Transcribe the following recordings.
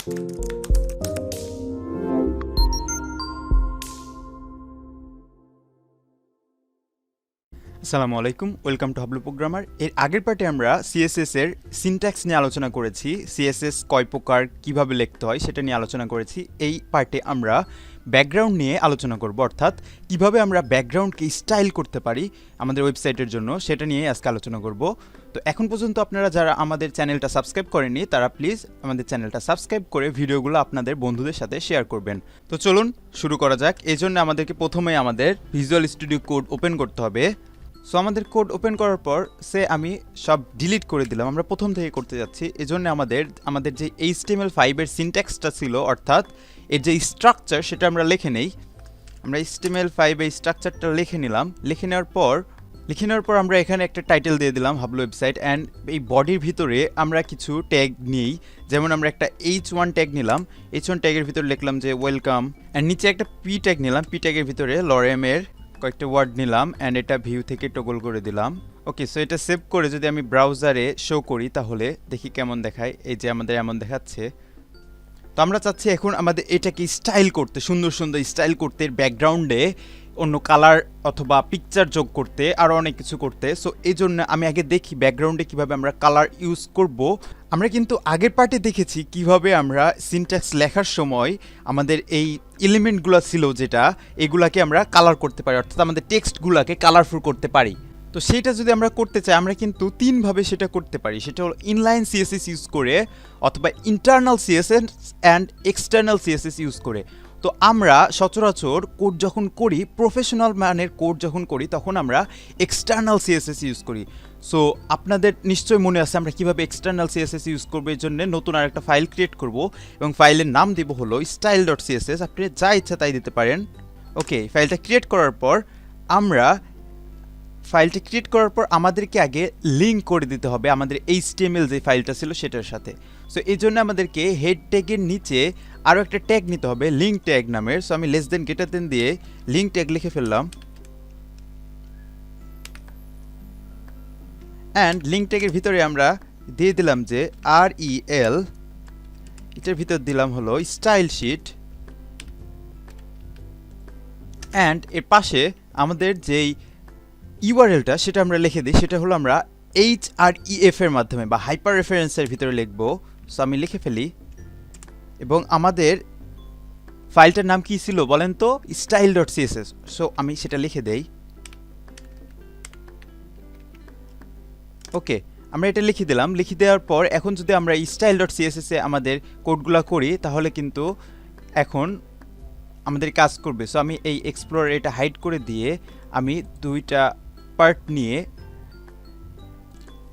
আসসালামু আলাইকুম, welcome to Hablu programmer. এর আগের পার্টে আমরা সিএসএস এর সিনট্যাক্স নিয়ে আলোচনা করেছি, সিএসএস কয় প্রকার, কিভাবে লিখতে হয় সেটা নিয়ে আলোচনা করেছি। এই পার্টে আমরা ব্যাকগ্রাউন্ড নিয়ে আলোচনা করব, অর্থাৎ কিভাবে আমরা ব্যাকগ্রাউন্ডকে স্টাইল করতে পারি আমাদের ওয়েবসাইটের জন্য, সেটা নিয়ে আজকে আলোচনা করব। তো এখন পর্যন্ত আপনারা যারা আমাদের চ্যানেলটা সাবস্ক্রাইব করেননি তারা প্লিজ আমাদের চ্যানেলটা সাবস্ক্রাইব করে ভিডিওগুলো আপনাদের বন্ধুদের সাথে শেয়ার করবেন। তো চলুন শুরু করা যাক। এই জন্য আমাদেরকে প্রথমে আমাদের ভিজুয়াল স্টুডিও কোড ওপেন করতে হবে। সো আমাদের কোড ওপেন করার পর আমি সব ডিলিট করে দিলাম, আমরা প্রথম থেকে করতে যাচ্ছি। এজন্য আমাদের যে HTML5 এর সিনট্যাক্সটা ছিল, অর্থাৎ এর যে স্ট্রাকচার, সেটা আমরা লিখে নেই। আমরা HTML5 এর স্ট্রাকচারটা লিখে নিলাম। লিখে নেওয়ার পর আমরা এখানে একটা টাইটেল দিয়ে দিলাম হাবলু ওয়েবসাইট, অ্যান্ড এই বডির ভিতরে আমরা কিছু ট্যাগ নিই। যেমন আমরা একটা H1 ট্যাগ নিলাম, H1 ট্যাগের ভিতরে লিখলাম যে ওয়েলকাম, অ্যান্ড নিচে একটা P ট্যাগ নিলাম, P ট্যাগের ভিতরে লরেমের কয়েকটা ওয়ার্ড নিলাম, অ্যান্ড এটা ভিউ থেকে টগল করে দিলাম। ওকে, সো এটা সেভ করে যদি আমি ব্রাউজারে শো করি তাহলে দেখি কেমন দেখায়। এই যে আমাদের এমন দেখাচ্ছে। তো আমরা চাচ্ছি এখন আমাদের এটাকে স্টাইল করতে, সুন্দর সুন্দর স্টাইল করতে, ব্যাকগ্রাউন্ডে অন্য কালার অথবা পিকচার যোগ করতে, আরও অনেক কিছু করতে। সো এই জন্য আমি আগে দেখি ব্যাকগ্রাউন্ডে কিভাবে আমরা কালার ইউজ করব। আমরা কিন্তু আগের পার্টে দেখেছি কিভাবে আমরা সিনট্যাক্স লেখার সময় আমাদের এই এলিমেন্টগুলো ছিল যেটা, এগুলাকে আমরা কালার করতে পারি, অর্থাৎ আমাদের টেক্সটগুলোকে কালারফুল করতে পারি। তো সেটা যদি আমরা করতে চাই আমরা কিন্তু তিনভাবে সেটা করতে পারি। সেটা হলো ইনলাইন সিএসএস ইউজ করে, অথবা internal CSS and external CSS use করে। তো আমরা সচরাচর কোড যখন করি, প্রফেশনাল মানের কোড যখন করি, তখন আমরা এক্সটার্নাল সিএসএস ইউজ করি। সো আপনাদের নিশ্চয়ই মনে আছে আমরা কীভাবে এক্সটার্নাল সিএসএস ইউজ করবো। এর জন্য নতুন আর একটা ফাইল ক্রিয়েট করব, এবং ফাইলের নাম দিব হলো style.css। আপনি যা ইচ্ছা তাই দিতে পারেন। ওকে, ফাইলটা ক্রিয়েট করার পর আমাদেরকে আগে লিঙ্ক করে দিতে হবে আমাদের HTML যে ফাইলটা ছিল সেটার সাথে। সো এই জন্য আমাদেরকে হেড ট্যাগের নিচে আরও একটা ট্যাগ নিতে হবে, লিঙ্ক ট্যাগ নামের। সো আমি লেস দেন গ্রেটার দেন দিয়ে লিঙ্ক ট্যাগ লিখে ফেললাম, অ্যান্ড লিঙ্ক ট্যাগের ভিতরে আমরা দিয়ে দিলাম যে REL, এটার ভিতর দিলাম হলো স্টাইল শিট, অ্যান্ড এর পাশে আমাদের যেই ইউআরএলটা সেটা আমরা লিখে দিই, সেটা হলো আমরা href এর মাধ্যমে বা হাইপার রেফারেন্সের ভিতরে লিখবো। সো আমি লিখে ফেলি, এবং আমাদের ফাইলটার নাম কি ছিল বলেন তো, style.css। সো আমি সেটা লিখে দেই। ওকে, আমরা এটা লিখে দিলাম। লিখে দেওয়ার পর এখন যদি আমরা style.css এ আমাদের কোডগুলো করি তাহলে কিন্তু এখন আমাদের কাজ করবে। সো আমি এই এক্সপ্লোরার এটা হাইড করে দিয়ে আমি দুইটা পার্ট নিয়ে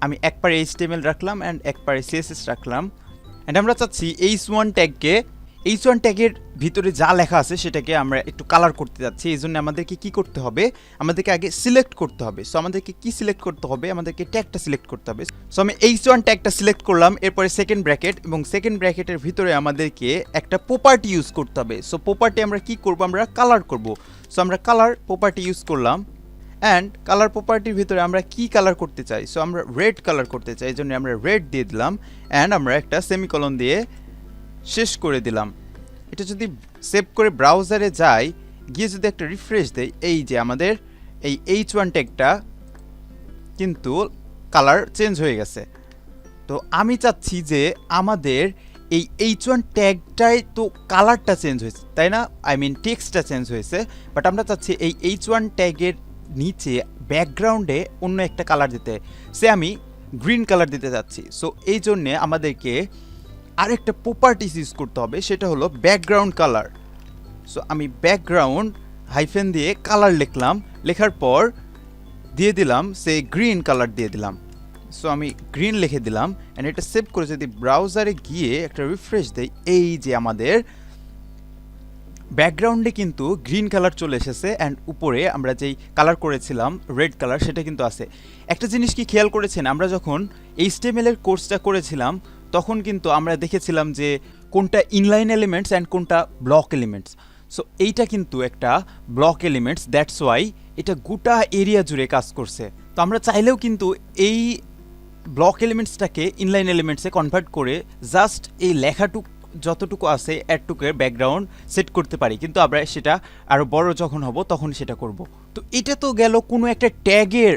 আমি এক পারে HTML রাখলাম অ্যান্ড এক পারে CSS রাখলাম, অ্যান্ড আমরা চাচ্ছি H1 ট্যাগের ভিতরে যা লেখা আছে সেটাকে আমরা একটু কালার করতে যাচ্ছি। এই জন্য আমাদেরকে কি করতে হবে, আমাদেরকে আগে সিলেক্ট করতে হবে। সো আমাদেরকে কি সিলেক্ট করতে হবে, আমাদেরকে ট্যাগটা সিলেক্ট করতে হবে। সো আমি H1 ট্যাগটা সিলেক্ট করলাম, এরপরে সেকেন্ড ব্র্যাকেট, এবং সেকেন্ড ব্র্যাকেটের ভিতরে আমাদেরকে একটা প্রপার্টি ইউজ করতে হবে। সো প্রপার্টি আমরা কি করব, আমরা কালার করব। সো আমরা কালার প্রপার্টি ইউজ করলাম, অ্যান্ড কালার প্রপার্টির ভিতরে আমরা কি কালার করতে চাই, সো আমরা রেড কালার করতে চাই, এই জন্য আমরা রেড দিয়ে দিলাম, অ্যান্ড আমরা একটা সেমিকলন দিয়ে শেষ করে দিলাম। এটা যদি সেভ করে ব্রাউজারে যাই, গিয়ে যদি একটা রিফ্রেশ দেই, এই যে আমাদের এই H1 ট্যাগটা কিন্তু কালার চেঞ্জ হয়ে গেছে। তো আমি চাচ্ছি যে আমাদের এই H1 ট্যাগটাই তো কালারটা চেঞ্জ হয়েছে, তাই না, আই মিন টেক্সটটা চেঞ্জ হয়েছে, বাট আমরা চাচ্ছি এই H1 ট্যাগের নিচে ব্যাকগ্রাউন্ডে অন্য একটা কালার দিতে, আমি গ্রিন কালার দিতে যাচ্ছি। সো এই জন্যে আমাদেরকে আরেকটা প্রপার্টিস ইউজ করতে হবে, সেটা হলো ব্যাকগ্রাউন্ড কালার। সো আমি ব্যাকগ্রাউন্ড হাইফেন দিয়ে কালার লিখলাম, লেখার পর দিয়ে দিলাম গ্রিন কালার দিয়ে দিলাম। সো আমি গ্রিন লিখে দিলাম, অ্যান্ড এটা সেভ করে যদি ব্রাউজারে গিয়ে একটা রিফ্রেশ দেই, এই যে আমাদের ব্যাকগ্রাউন্ডে কিন্তু গ্রিন কালার চলে এসেছে, অ্যান্ড উপরে আমরা যেই কালার করেছিলাম রেড কালার সেটা কিন্তু আছে। একটা জিনিস কি খেয়াল করেছেন, আমরা যখন HTML এর কোর্সটা করেছিলাম তখন কিন্তু আমরা দেখেছিলাম যে কোনটা ইনলাইন এলিমেন্টস অ্যান্ড কোনটা ব্লক এলিমেন্টস। সো এইটা কিন্তু একটা ব্লক এলিমেন্টস, দ্যাটস ওয়াই এটা গোটা এরিয়া জুড়ে কাজ করছে। তো আমরা চাইলেও কিন্তু এই ব্লক এলিমেন্টসটাকে ইনলাইন এলিমেন্টসে কনভার্ট করে জাস্ট এই লেখাটুক যতটুকু আছে এতটুকুর ব্যাকগ্রাউন্ড সেট করতে পারি, কিন্তু আমরা সেটা আরও বড় যখন হব তখন সেটা করব। তো এটা তো গেল কোনো একটা ট্যাগের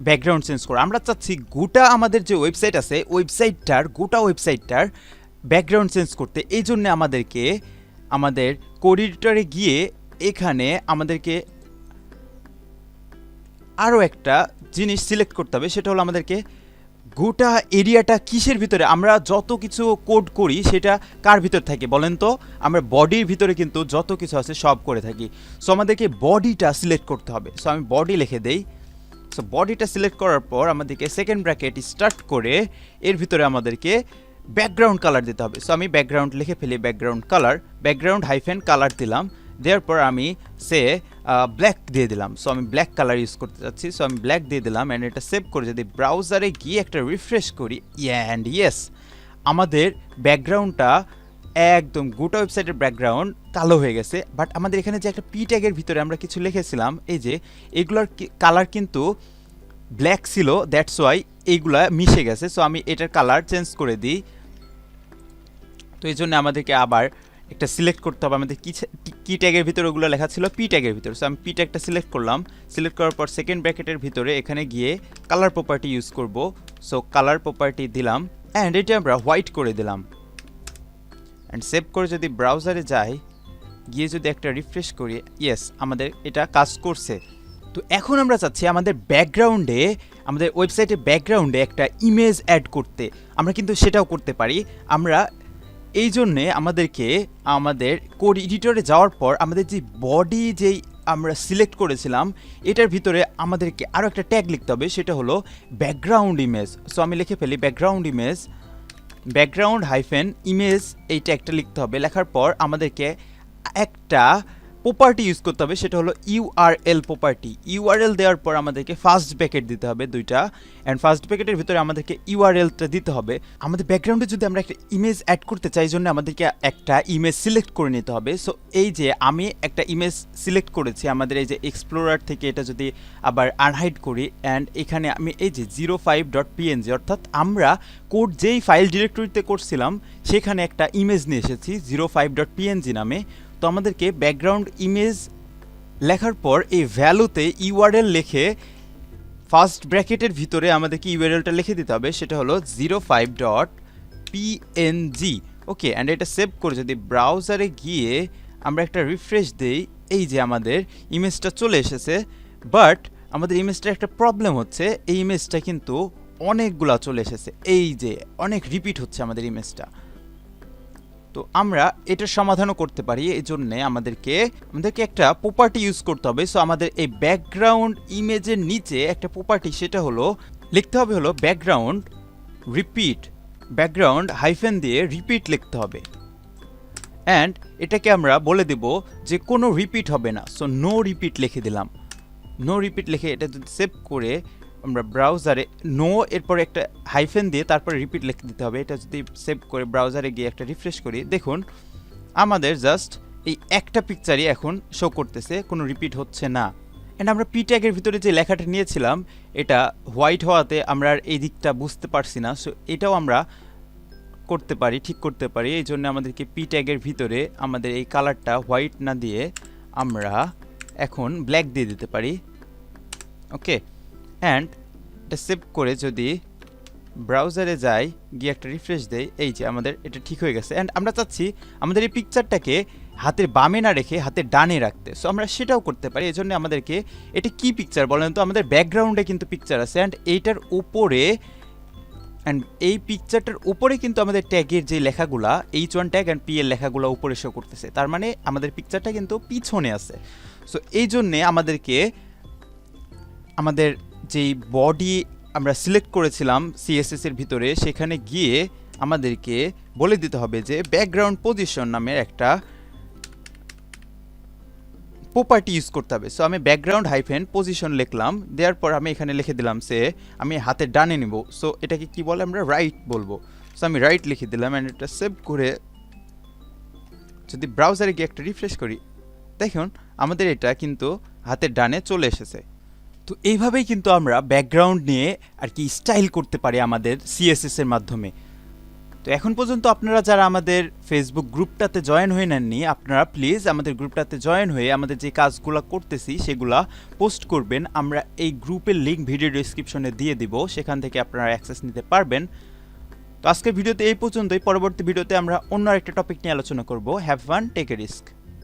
ব্যাকগ্রাউন্ড চেঞ্জ করা। আমরা চাচ্ছি গোটা আমাদের যে ওয়েবসাইট আছে গোটা ওয়েবসাইটটার ব্যাকগ্রাউন্ড চেঞ্জ করতে। এই জন্য আমাদেরকে আমাদের কোড এডিটরে গিয়ে এখানে আমাদেরকে আরও একটা জিনিস সিলেক্ট করতে হবে, সেটা হলো আমাদেরকে গোটা এরিয়াটা কিসের ভিতরে, আমরা যত কিছু কোড করি সেটা কার ভিতর থাকে বলেন তো? আমরা বডির ভিতরে কিন্তু যত কিছু আছে সব করে থাকি। সো আমাদেরকে বডিটা সিলেক্ট করতে হবে। সো আমি বডি লিখে দেই। সো বডিটা সিলেক্ট করার পর আমাদেরকে সেকেন্ড ব্র্যাকেট স্টার্ট করে এর ভিতরে আমাদেরকে ব্যাকগ্রাউন্ড কালার দিতে হবে। সো আমি ব্যাকগ্রাউন্ড লিখে ফেলি, ব্যাকগ্রাউন্ড হাইফেন কালার দিলাম, দেওয়ার পর আমি ব্ল্যাক দিয়ে দিলাম। সো আমি ব্ল্যাক কালার ইউজ করতে চাচ্ছি। সো আমি ব্ল্যাক দিয়ে দিলাম অ্যান্ড এটা সেভ করে যদি ব্রাউজারে গিয়ে একটা রিফ্রেশ করি, অ্যান্ড ইয়েস, আমাদের ব্যাকগ্রাউন্ডটা একদম গোটা ওয়েবসাইটের ব্যাকগ্রাউন্ড কালো হয়ে গেছে। বাট আমাদের এখানে যে একটা পি ট্যাগের ভিতরে আমরা কিছু লিখেছিলাম, এই যে এগুলোর কালার কিন্তু ব্ল্যাক ছিল, দ্যাটস ওয়াই এইগুলা মিশে গেছে। সো আমি এটার কালার চেঞ্জ করে দিই। তো এই জন্য আমাদেরকে আবার একটা সিলেক্ট করতে হবে, আমাদের কি ট্যাগের ভিতরে ওগুলো লেখা ছিল পি ট্যাগের ভিতরে। সো আমি পি ট্যাগটা সিলেক্ট করলাম, সিলেক্ট করার পর সেকেন্ড ব্র্যাকেটের ভিতরে এখানে গিয়ে কালার প্রপার্টি ইউজ করব। সো কালার প্রপার্টি দিলাম অ্যান্ড এটা আমরা হোয়াইট করে দিলাম অ্যান্ড সেভ করে যদি ব্রাউজারে যাই, গিয়ে যদি একটা রিফ্রেশ করি, ইয়েস, আমাদের এটা কাজ করছে। তো এখন আমরা চাচ্ছি আমাদের ব্যাকগ্রাউন্ডে, আমাদের ওয়েবসাইটের ব্যাকগ্রাউন্ডে একটা ইমেজ অ্যাড করতে। আমরা কিন্তু সেটাও করতে পারি। আমরা এই জন্যে আমাদেরকে আমাদের কোড এডিটরে যাওয়ার পর আমাদের যে বডি যেই আমরা সিলেক্ট করেছিলাম এটার ভিতরে আমাদেরকে আরও একটা ট্যাগ লিখতে হবে, সেটা হলো ব্যাকগ্রাউন্ড ইমেজ। সো আমি লিখে ফেলি ব্যাকগ্রাউন্ড হাইফেন ইমেজ, এই ট্যাগটা লিখতে হবে। লেখার পর আমাদেরকে একটা প্রপার্টি ইউজ করতে হবে, সেটা হলো ইউআরএল প্রপার্টি। ইউআরএল দেওয়ার পর আমাদেরকে ফার্স্ট ব্র্যাকেট দিতে হবে দুইটা, অ্যান্ড ফার্স্ট ব্র্যাকেটের ভিতরে আমাদেরকে ইউআরএলটা দিতে হবে। আমাদের ব্যাকগ্রাউন্ডে যদি আমরা একটা ইমেজ অ্যাড করতে চাই, জন্য আমাদেরকে একটা ইমেজ সিলেক্ট করে নিতে হবে। সো এই যে আমি একটা ইমেজ সিলেক্ট করেছি, আমাদের এই যে এক্সপ্লোরার থেকে এটা যদি আবার আনহাইড করি, অ্যান্ড এখানে আমি এই যে 05.png, অর্থাৎ আমরা কোড যেই ফাইল ডিরেক্টরিতে করছিলাম সেখানে একটা ইমেজ নিয়ে এসেছি 05.png নামে। তো আমাদেরকে ব্যাকগ্রাউন্ড ইমেজ লেখার পর এই ভ্যালুতে ইউআরএল লিখে ফার্স্ট ব্র্যাকেটের ভিতরে আমাদেরকে ইউআরএলটা লিখে দিতে হবে, সেটা হলো 05.png। ওকে, অ্যান্ড এটা সেভ করে যদি ব্রাউজারে গিয়ে আমরা একটা রিফ্রেশ দেই, এই যে আমাদের ইমেজটা চলে এসেছে। বাট আমাদের ইমেজটার একটা প্রবলেম হচ্ছে, এই ইমেজটা কিন্তু অনেকগুলা চলে এসেছে, এই যে অনেক রিপিট হচ্ছে আমাদের ইমেজটা। তো আমরা এটার সমাধানও করতে পারি। এই জন্যে আমাদেরকে একটা প্রপার্টি ইউজ করতে হবে। সো আমাদের এই ব্যাকগ্রাউন্ড ইমেজের নিচে একটা প্রপার্টি, সেটা হলো লিখতে হবে হলো ব্যাকগ্রাউন্ড হাইফেন দিয়ে রিপিট লিখতে হবে, অ্যান্ড এটাকে আমরা বলে দেব যে কোনো রিপিট হবে না। সো নো রিপিট লিখে দিলাম, নো রিপিট লিখে এটা যদি সেভ করে আমরা ব্রাউজারে নো এরপরে একটা হাইফেন দিয়ে তারপরে রিপিট লিখে দিতে হবে। এটা যদি সেভ করে ব্রাউজারে গিয়ে একটা রিফ্রেশ করি, দেখুন আমাদের জাস্ট এই একটা পিকচারই এখন শো করতেছে, কোনো রিপিট হচ্ছে না। অ্যান্ড আমরা পি ট্যাগের ভিতরে যে লেখাটা নিয়েছিলাম এটা হোয়াইট হওয়াতে আমরা আর এই দিকটা বুঝতে পারছি না। সো এটাও আমরা করতে পারি, ঠিক করতে পারি। এই জন্য আমাদেরকে পি ট্যাগের ভিতরে আমাদের এই কালারটা হোয়াইট না দিয়ে আমরা এখন ব্ল্যাক দিয়ে দিতে পারি। ওকে, অ্যান্ড এটা সেভ করে যদি ব্রাউজারে যাই, গিয়ে একটা রিফ্রেশ দেই, এই যে আমাদের এটা ঠিক হয়ে গেছে। অ্যান্ড আমরা চাচ্ছি আমাদের এই পিকচারটাকে হাতের বামে না রেখে হাতের ডানে রাখতে। সো আমরা সেটাও করতে পারি। এই জন্য আমাদেরকে এটা কি পিকচার বলেন তো? আমাদের ব্যাকগ্রাউন্ডে কিন্তু পিকচার আছে, অ্যান্ড এইটার উপরে, অ্যান্ড এই পিকচারটার উপরে কিন্তু আমাদের ট্যাগের যে লেখাগুলা H1 ট্যাগ অ্যান্ড পি এর লেখাগুলো উপরে শো করতেছে, তার মানে আমাদের পিকচারটা কিন্তু পিছনে আছে। সো এই জন্যে আমাদেরকে আমাদের যেই বডি আমরা সিলেক্ট করেছিলাম সিএসএস এর ভিতরে, সেখানে গিয়ে আমাদেরকে বলে দিতে হবে যে ব্যাকগ্রাউন্ড পজিশন নামের একটা প্রপার্টি ইউজ করতে হবে। সো আমি ব্যাকগ্রাউন্ড হাইফেন পজিশন লিখলাম, দেওয়ার পর আমি এখানে লিখে দিলাম সে আমি হাতের ডানে নিব। সো এটাকে কি বলে, আমরা রাইট বলবো। সো আমি রাইট লিখে দিলাম, অ্যান্ড এটা সেভ করে যদি ব্রাউজারে গিয়ে একটা রিফ্রেশ করি, দেখুন আমাদের এটা কিন্তু হাতের ডানে চলে এসেছে। তো এইভাবেই কিন্তু আমরা ব্যাকগ্রাউন্ড নিয়ে আর কি স্টাইল করতে পারি আমাদের সিএসএস এর মাধ্যমে। তো এখন পর্যন্ত আপনারা যারা আমাদের ফেসবুক গ্রুপটাতে জয়েন হয়ে নেননি, আপনারা প্লিজ আমাদের গ্রুপটাতে জয়েন হয়ে আমাদের যে কাজগুলো করতেছি সেগুলা পোস্ট করবেন। আমরা এই গ্রুপের লিঙ্ক ভিডিও ডেসক্রিপশনে দিয়ে দিব, সেখান থেকে আপনারা অ্যাক্সেস নিতে পারবেন। তো আজকের ভিডিওতে এই পর্যন্তই। পরবর্তী ভিডিওতে আমরা অন্য একটা টপিক নিয়ে আলোচনা করব। Have fun, take a risk.